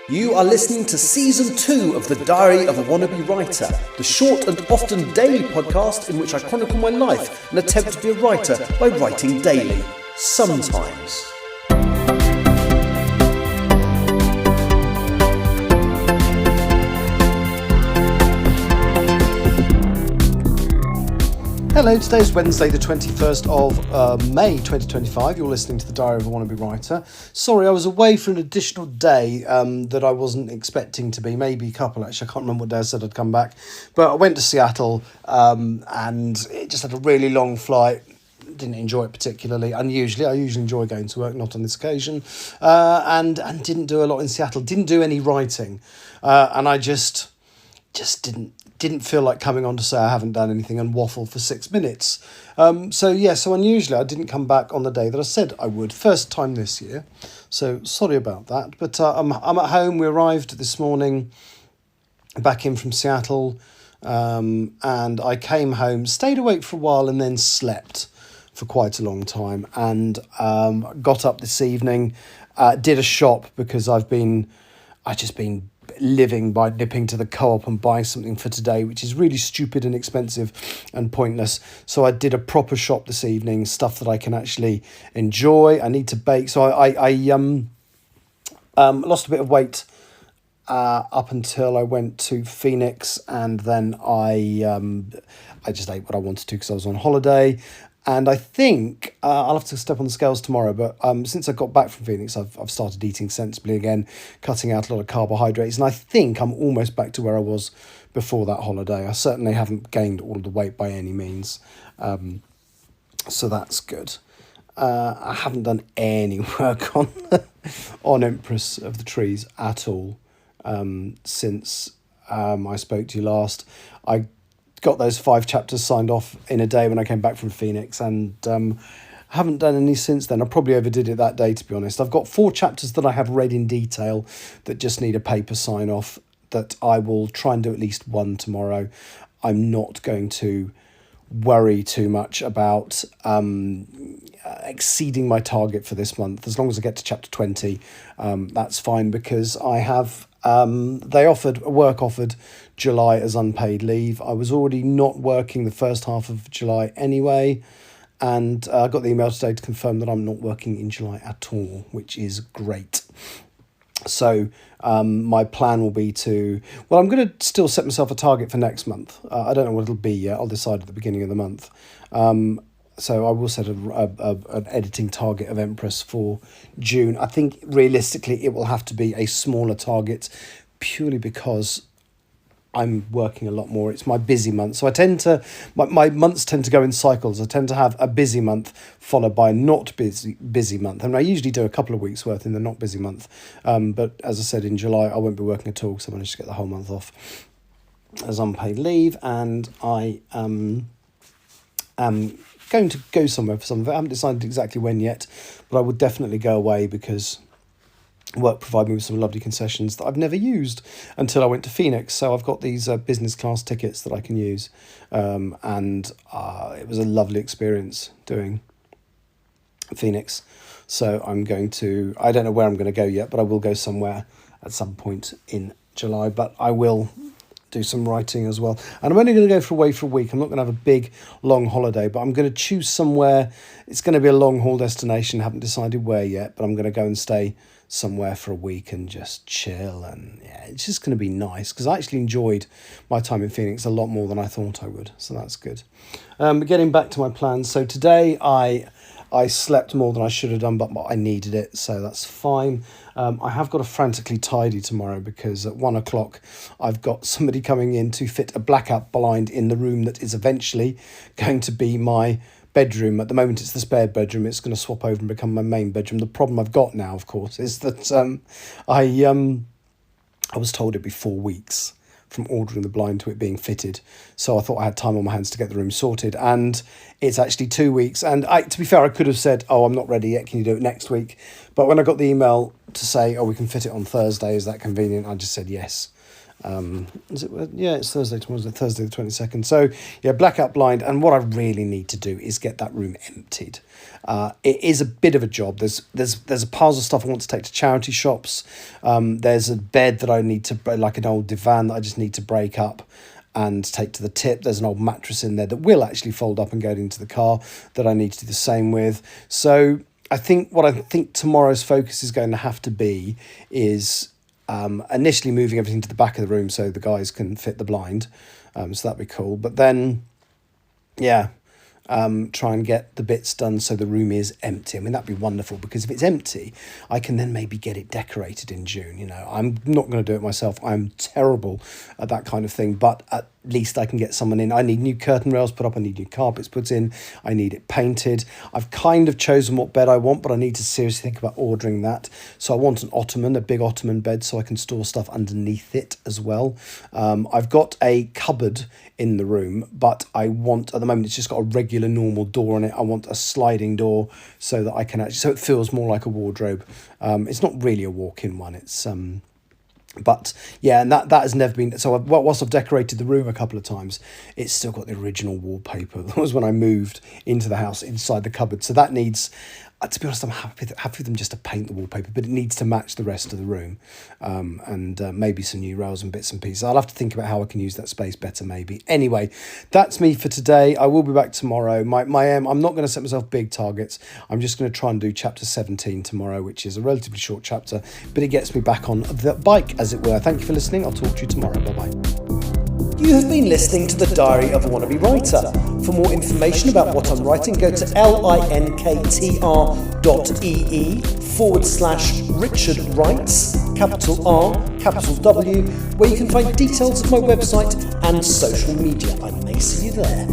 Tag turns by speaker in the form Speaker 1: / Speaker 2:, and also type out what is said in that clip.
Speaker 1: You are listening to Season 2 of The Diary of a Wannabe Writer, the short and often daily podcast in which I chronicle my life and attempt to be a writer by writing daily. Sometimes. Hello, today's Wednesday the 21st of May 2025. You're listening to The Diary of a Wannabe Writer. Sorry, I was away for an additional day that I wasn't expecting to be, maybe a couple actually. I can't remember what day I said I'd come back. But I went to Seattle and it just had a really long flight. Didn't enjoy it particularly. I usually enjoy going to work, not on this occasion. And didn't do a lot in Seattle. Didn't do any writing. And I just didn't feel like coming on to say I haven't done anything and waffle for 6 minutes. So unusually I didn't come back on the day that I said I would. First time this year. So sorry about that. But I'm at home. We arrived this morning back in from Seattle. And I came home, stayed awake for a while and then slept for quite a long time. And got up this evening, did a shop because I've just been living by nipping to the co-op and buying something for today, which is really stupid and expensive and pointless. So I did a proper shop this evening, stuff that I can actually enjoy. I need to bake. So I lost a bit of weight up until I went to Phoenix, and then I just ate what I wanted to because I was on holiday. And I think I'll have to step on the scales tomorrow. But since I got back from Phoenix, I've started eating sensibly again, cutting out a lot of carbohydrates. And I think I'm almost back to where I was before that holiday. I certainly haven't gained all the weight by any means. So that's good. I haven't done any work on Empress of the Trees at all since I spoke to you last. I got those 5 chapters signed off in a day when I came back from Phoenix, and haven't done any since then. I probably overdid it that day, to be honest. I've got 4 chapters that I have read in detail that just need a paper sign off, that I will try and do at least 1 tomorrow. I'm not going to worry too much about exceeding my target for this month. As long as I get to chapter 20, that's fine, because I have work offered July as unpaid leave. I was already not working the first half of July anyway, and I got the email today to confirm that I'm not working in July at all, which is great. So my plan will be I'm going to still set myself a target for next month. I don't know what it'll be yet. I'll decide at the beginning of the month. So I will set an editing target of Empress for June. I think realistically it will have to be a smaller target, purely because I'm working a lot more. It's my busy month. So my months tend to go in cycles. I tend to have a busy month followed by a not busy month. And I usually do a couple of weeks worth in the not busy month. But as I said, in July, I won't be working at all because I managed to get the whole month off as unpaid leave. And I am going to go somewhere for some of it. I haven't decided exactly when yet, but I would definitely go away because work provided me with some lovely concessions that I've never used until I went to Phoenix. So I've got these business class tickets that I can use, and it was a lovely experience doing Phoenix. So I don't know where I'm going to go yet, but I will go somewhere at some point in July, but I will do some writing as well. And I'm only going to go away for a week. I'm not going to have a big long holiday, but I'm going to choose somewhere. It's going to be a long haul destination. Haven't decided where yet, but I'm going to go and stay somewhere for a week and just chill. And yeah, it's just going to be nice because I actually enjoyed my time in Phoenix a lot more than I thought I would. So that's good. But getting back to my plans. So today I slept more than I should have done, but I needed it, so that's fine. I have got to frantically tidy tomorrow because at 1 o'clock I've got somebody coming in to fit a blackout blind in the room that is eventually going to be my bedroom. At the moment it's the spare bedroom. It's going to swap over and become my main bedroom. The problem I've got now, of course, is that I was told it'd be 4 weeks from ordering the blind to it being fitted. So I thought I had time on my hands to get the room sorted, and it's actually 2 weeks. And to be fair, I could have said, I'm not ready yet, can you do it next week? But when I got the email to say, we can fit it on Thursday, is that convenient? I just said yes. Is it? Yeah, it's Thursday tomorrow. Thursday the 22nd. So yeah, blackout blind. And what I really need to do is get that room emptied. It is a bit of a job. There's a piles of stuff I want to take to charity shops. There's a bed that I need to, like an old divan that I just need to break up and take to the tip. There's an old mattress in there that will actually fold up and go into the car that I need to do the same with. So I think tomorrow's focus is going to have to be is initially moving everything to the back of the room so the guys can fit the blind. So that'd be cool. But then, yeah, try and get the bits done so the room is empty. I mean, that'd be wonderful, because if it's empty, I can then maybe get it decorated in June. You know, I'm not going to do it myself. I'm terrible at that kind of thing, but at least I can get someone in. I need new curtain rails put up. I need new carpets put in. I need it painted. I've kind of chosen what bed I want, but I need to seriously think about ordering that. So I want an ottoman, a big ottoman bed, so I can store stuff underneath it as well. I've got a cupboard in the room, but I want, at the moment, it's just got a regular normal door on it. I want a sliding door so that I can actually, so it feels more like a wardrobe. It's not really a walk-in one. It's but yeah, and that has never been, so whilst I've decorated the room a couple of times, it's still got the original wallpaper. That was when I moved into the house, inside the cupboard. So that needs, to be honest, I'm happy with them just to paint the wallpaper, but it needs to match the rest of the room. And maybe some new rails and bits and pieces. I'll have to think about how I can use that space better, maybe. Anyway, that's me for today. I will be back tomorrow. My I'm not going to set myself big targets. I'm just going to try and do chapter 17 tomorrow, which is a relatively short chapter, but it gets me back on the bike, as it were. Thank you for listening. I'll talk to you tomorrow. Bye-bye. You have been listening to The Diary of a Wannabe Writer. For more information about what I'm writing, go to linktr.ee/Richard Writes, capital R, capital W, where you can find details of my website and social media. I may see you there.